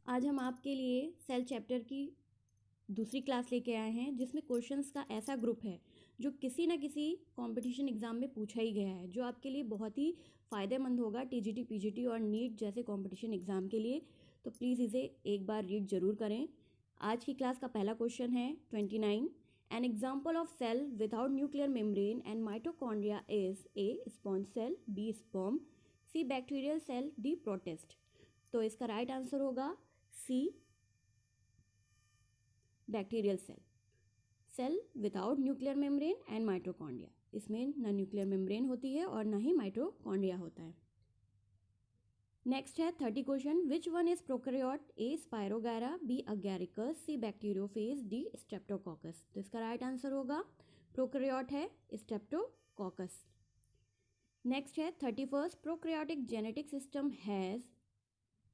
आज हम आपके लिए सेल चैप्टर की दूसरी क्लास लेके आए हैं जिसमें क्वेश्चंस का ऐसा ग्रुप है जो किसी न किसी कंपटीशन एग्जाम में पूछा ही गया है, जो आपके लिए बहुत ही फ़ायदेमंद होगा टीजीटी, पीजीटी और नीट जैसे कंपटीशन एग्जाम के लिए। तो प्लीज़ इसे एक बार रीड जरूर करें। आज की क्लास का पहला क्वेश्चन है 29। An example of cell without nuclear membrane and mitochondria is A sponge cell, B sperm, C bacterial cell, D protist. तो इसका राइट आंसर होगा C bacterial cell. Cell without nuclear membrane and mitochondria, इसमें न nuclear membrane होती है और न ही mitochondria होता है। नेक्स्ट है 30 question. Which one is prokaryote? A spirogyra, B agaricus, C bacteriophage, D streptococcus. तो इसका राइट आंसर होगा प्रोकैरियोट है स्ट्रेप्टोकोकस। नेक्स्ट है 31। Prokaryotic genetic system has,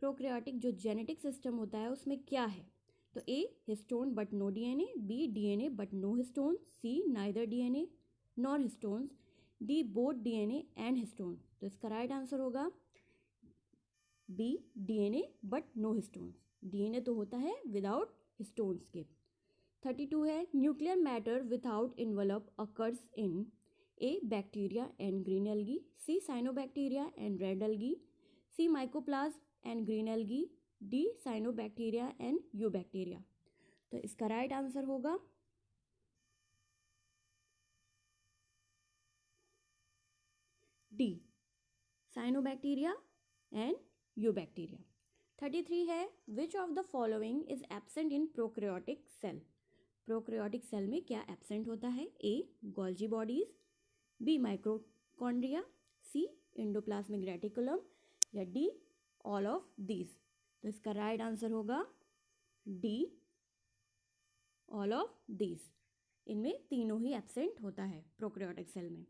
prokaryotic जो जेनेटिक सिस्टम होता है उसमें क्या है? तो A histone but no DNA, B DNA but no histone, C neither DNA nor histones, D both DNA and histone. तो इसका राइट आंसर होगा B DNA but no histones. DNA तो होता है विदाउट हिस्टोन्स के। 32 है nuclear matter without envelope occurs in A bacteria and green algae, C cyanobacteria and red algae, C mycoplasma and green algae, D cyanobacteria and eubacteria. तो इसका right answer होगा D cyanobacteria and eubacteria. 33 है which of the following is absent in prokaryotic cell? Prokaryotic cell में क्या absent होता है? A Golgi bodies, B mitochondria, C endoplasmic reticulum, या D all of these. तो इसका राइट आंसर होगा डी ऑल ऑफ दीज। इनमें तीनों ही एब्सेंट होता है प्रोकैरियोटिक सेल में।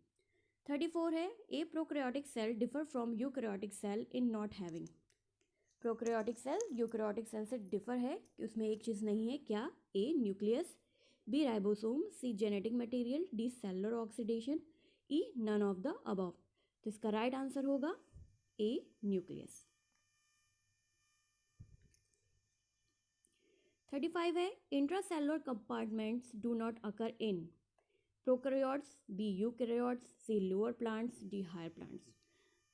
34 है a prokaryotic cell differ from eukaryotic cell in not having. Prokaryotic cell eukaryotic cell से डिफर है कि उसमें एक चीज़ नहीं है, क्या? A nucleus, B ribosome, C genetic material, D cellular oxidation, E none of the above. तो इसका राइट आंसर होगा ए न्यूक्लियस। 35 है intracellular compartments do not occur in prokaryotes, B eukaryotes, C lower plants, D higher plants.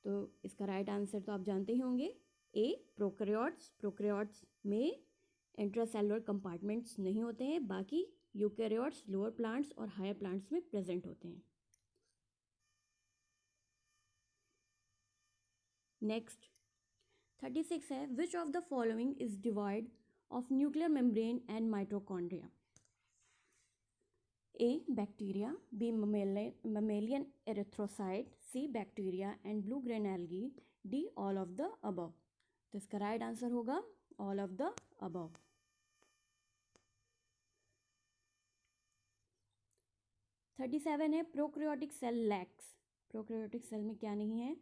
तो इसका right answer तो आप जानते ही होंगे, ए प्रोकैरियोट्स। प्रोकैरियोट्स में इंट्रासेलुलर कंपार्टमेंट्स नहीं होते हैं, बाकी यूकैरियोट्स, लोअर प्लांट्स और हायर प्लांट्स में प्रेजेंट होते हैं। नेक्स्ट 36 है which of the following is divide of nuclear membrane and mitochondria? A bacteria, B mammalian erythrocyte, C bacteria and blue green algae, D all of the above. तो इसका right answer होगा all of the above. 37 है prokaryotic cell lakhs. Prokaryotic cell में क्या नहीं है?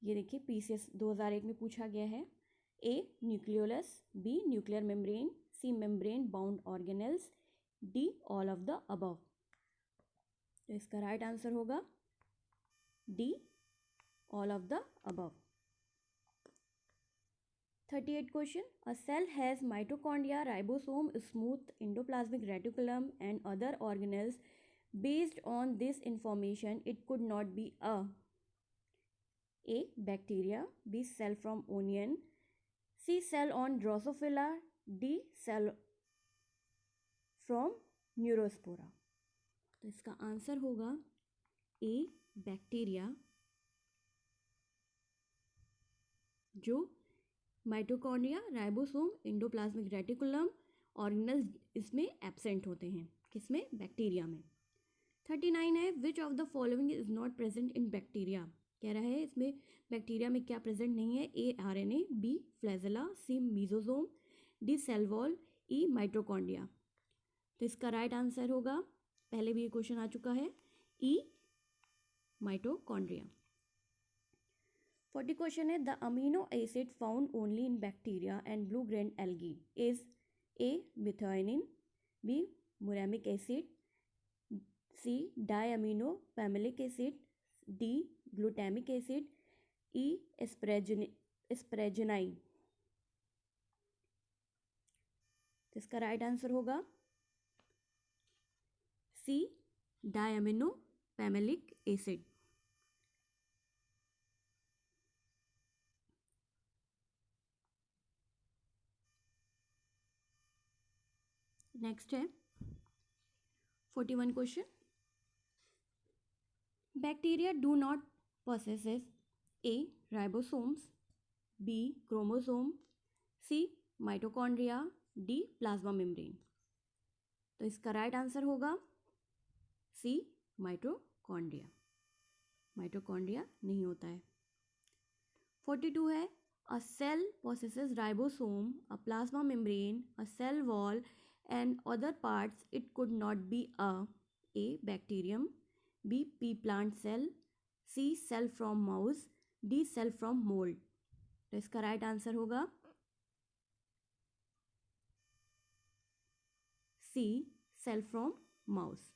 ये देखिए पीसीएस 2001 में पूछा गया है। A nucleolus, B nuclear membrane, C membrane bound organelles, D all of the above. तो इसका राइट आंसर होगा D all of the above. 38 question. A cell has mitochondria, ribosome, smooth endoplasmic reticulum and other organelles. Based on this information it could not be a A bacteria, B cell from onion, C cell on drosophila, D cell from neurospora. तो इसका answer होगा A bacteria, जो mitochondria, ribosome, endoplasmic reticulum, organelles इसमें absent होते हैं। किसमें? Bacteria में। 39 है which of the following is not present in bacteria? कह रहा है इसमें बैक्टीरिया में क्या प्रेजेंट नहीं है? ए आरएनए, बी फ्लैजेला, सी मीजोजोम, डी सेल वॉल, ई माइटोकॉन्ड्रिया। तो इसका राइट आंसर होगा, पहले भी ये क्वेश्चन आ चुका है, ई माइटोकॉन्ड्रिया। 40 क्वेश्चन है the amino acid found only in bacteria and blue green algae is a methionine, B muramic acid, C diamino pimelic acid, D glutamic acid, E asparagine. तो इसका राइट आंसर होगा C, diamino pimelic acid. Next है 41 question. Bacteria do not possesses A. ribosomes, B. chromosome, C. mitochondria, D. plasma membrane। तो इसका right answer होगा सी, mitochondria. Mitochondria नहीं होता है। 42 है अ cell possesses ribosome, a plasma membrane, a cell wall and other parts. It could not be A. bacterium, B. pea plant cell, C. cell from mouse, D. cell from mold। तो इसका right answer होगा C, cell from mouse.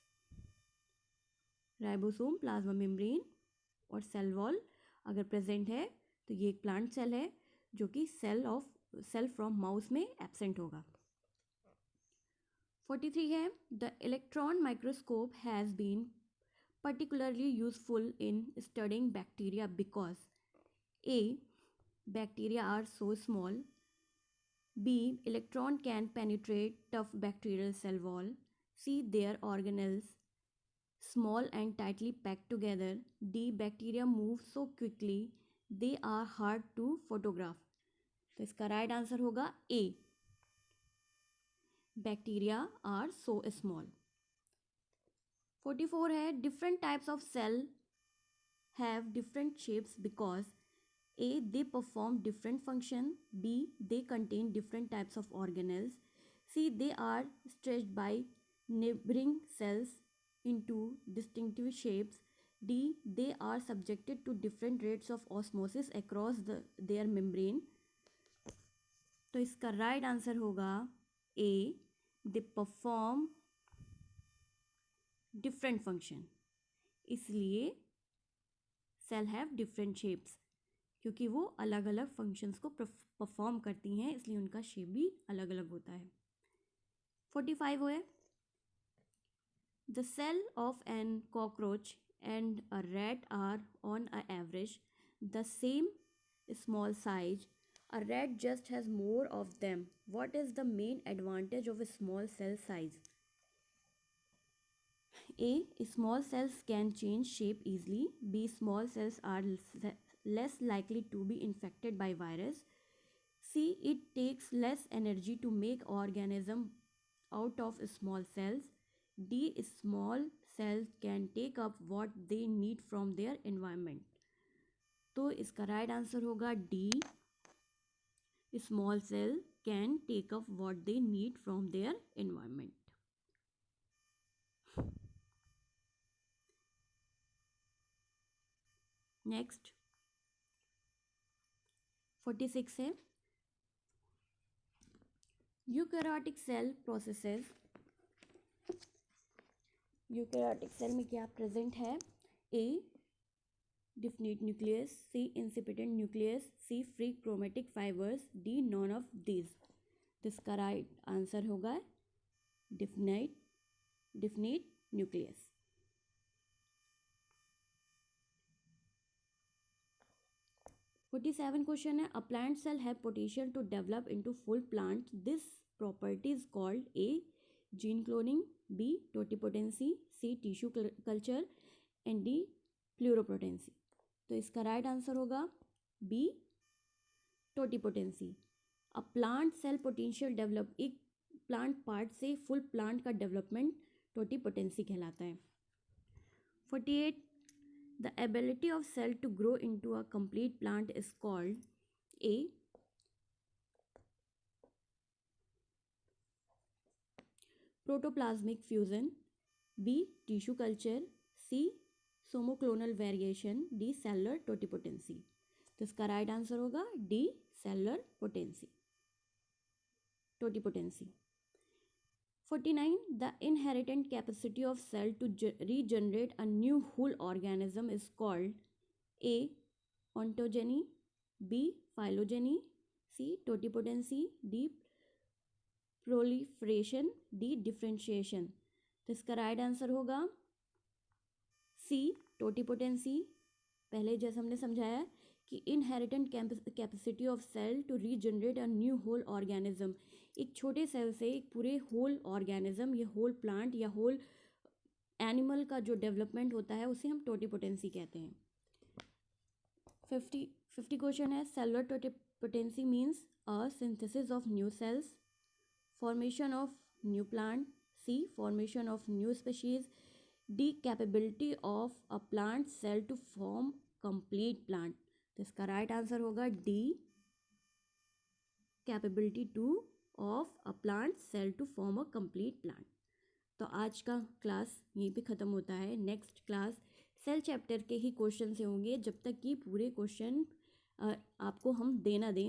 Ribosome, plasma membrane और cell wall अगर present है तो ये एक plant cell है जो कि सेल फ्रॉम माउस में एब्सेंट होगा। 43 है the electron microscope has been particularly useful in studying bacteria because A. bacteria are so small, B. electron can penetrate tough bacterial cell wall, C. their organelles small and tightly packed together, D. bacteria move so quickly they are hard to photograph। तो इसका right answer होगा A. bacteria are so small। 44 है different types of cell have different shapes because A. they perform different function, B. they contain different types of organelles, C. they are stretched by neighboring cells into distinctive shapes, D. they are subjected to different rates of osmosis across their membrane। तो इसका right answer होगा A. they perform different function। इसलिए cell have different shapes, क्योंकि वो अलग अलग functions को perform करती हैं, इसलिए उनका शेप भी अलग अलग होता है। 45 है the cell of an cockroach and a rat are on a average the same small size, a rat just has more of them, what is the main advantage of a small cell size. A. small cells can change shape easily, B. small cells are less likely to be infected by virus, C. it takes less energy to make organism out of small cells, D. small cells can take up what they need from their environment। तो इसका right answer होगा D. small cell can take up what they need from their environment। Next 46 है eukaryotic cell possesses. Eukaryotic cell में क्या present है? A. Definite nucleus, C. Incipient nucleus, C. Free chromatic fibres, D. None of these. तो इसका right answer होगा definite nucleus. 47 question है a plant cell have potential to develop into full plant, this property is called A. Gene cloning, B. Totipotency, C. Tissue culture and D. Pluripotency. तो इसका right answer होगा B. Totipotency. A plant cell potential develop, एक plant part से full plant का development totipotency कहलाता है। 48 the ability of cell to grow into a complete plant is called A. protoplasmic fusion, B. tissue culture, C. somoclonal variation, D. cellular totipotency। तो इसका right answer होगा D. cellular totipotency। 49 the inherent capacity of cell to regenerate a new whole organism is called A. ontogeny, B. phylogeny, C. totipotency, D. Proliferation, D differentiation. तो इसका right answer होगा सी, totipotency. पहले जैसे हमने समझाया कि inherent capacity of cell to regenerate a new whole organism, एक छोटे सेल से एक पूरे होल ऑर्गेनिज्म, ये होल प्लांट या होल एनिमल का जो डेवलपमेंट होता है उसे हम टोटिपोटेंसी कहते हैं। 50 क्वेश्चन है, cellular totipotency means a synthesis of new cells, formation of new plant, C formation of new species, D capability of a plant cell to form complete plant. तो इसका राइट आंसर होगा D, capability to of a plant cell to form a complete plant. तो आज का class यहीं पे ख़त्म होता है। नेक्स्ट क्लास सेल चैप्टर के ही क्वेश्चन से होंगे, जब तक कि पूरे क्वेश्चन आपको हम दे ना दें।